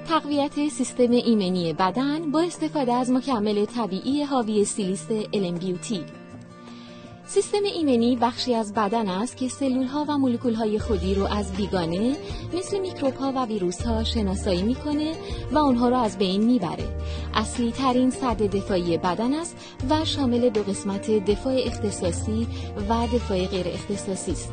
تقویت سیستم ایمنی بدن با استفاده از مکمل طبیعی حاوی سیلیس LMBUT. سیستم ایمنی بخشی از بدن است که سلول‌ها و مولکول‌های خودی رو از بیگانه مثل میکروب‌ها و ویروس‌ها شناسایی می‌کنه و آنها را از بین می‌بره. اصلی ترین سد دفاعی بدن است و شامل دو قسمت دفاع اختصاصی و دفاع غیر اختصاصی است.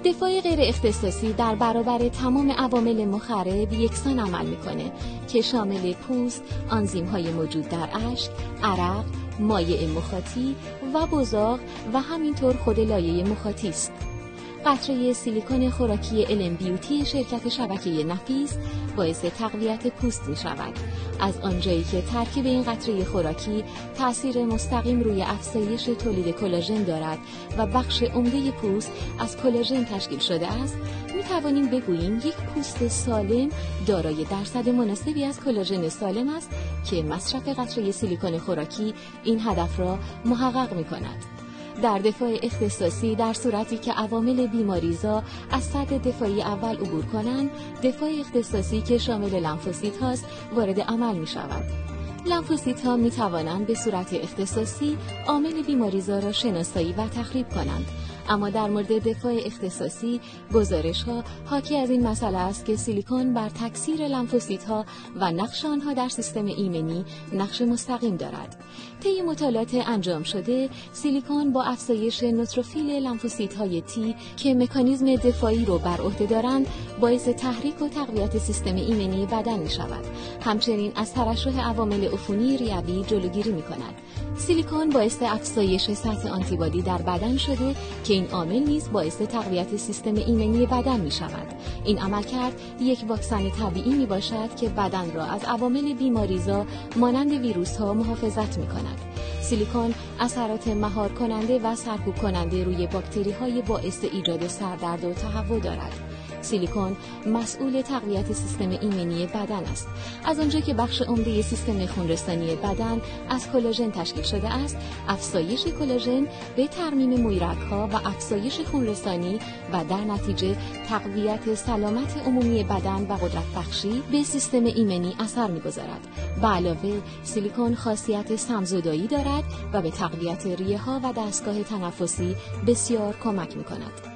دفاع غیر اختصاصی در برابر تمام عوامل مخرب یکسان عمل می‌کنه که شامل پوست، آنزیم‌های موجود در اشک، عرق، مایع مخاطی و بزاق و همینطور خود لایه مخاطی است. قطره سیلیکون خوراکی LMBUT شرکت شبکه نفیس باعث تقویت پوست می شود. از آنجایی که ترکیب این قطره خوراکی تأثیر مستقیم روی افزایش تولید کلاژن دارد و بخش عمده پوست از کلاژن تشکیل شده است، می توانیم بگوییم یک پوست سالم دارای درصد مناسبی از کلاژن سالم است که مصرف قطره سیلیکون خوراکی این هدف را محقق می کند. در دفاع اختصاصی در صورتی که عوامل بیماریزا از سد دفاعی اول عبور کنند، دفاع اختصاصی که شامل لنفوسیت هاست وارد عمل می شود. لنفوسیت ها می توانند به صورت اختصاصی عامل بیماریزا را شناسایی و تخریب کنند. اما در مورد دفاع اختصاصی گزارش ها حاکی از این مسئله است که سیلیکون بر تکثیر لنفوسیت ها و نقش آنها در سیستم ایمنی نقش مستقیم دارد. طی مطالعات انجام شده، سیلیکون با افزایش نوتروفیل لنفوسیت های تی که مکانیزم دفاعی رو بر عهده دارند، باعث تحریک و تقویت سیستم ایمنی بدن می شود. همچنین از ترشح عوامل عفونی ریوی جلوگیری می کند. سیلیکون باعث افزایش سطح آنتیبادی در بدن شده که این عامل نیز باعث تقویت سیستم ایمنی بدن می شود. این عملکرد یک واکسن طبیعی می باشد که بدن را از عوامل بیماریزا مانند ویروس ها محافظت می کند. سیلیکون اثرات مهار کننده و سرکوب کننده روی باکتری های باعث ایجاد سردرد و تهوع دارد. سیلیکون مسئول تقویت سیستم ایمنی بدن است. از آنجا که بخش عمده سیستم خونرسانی بدن از کلاژن تشکیل شده است، افزایش کلاژن به ترمیم مویرگ‌ها و افزایش خونرسانی و در نتیجه تقویت سلامت عمومی بدن و قدرت بخشی به سیستم ایمنی اثر می‌گذارد. به علاوه سیلیکون خاصیت سم‌زدایی دارد و به تقویت ریه‌ها و دستگاه تنفسی بسیار کمک می‌کند.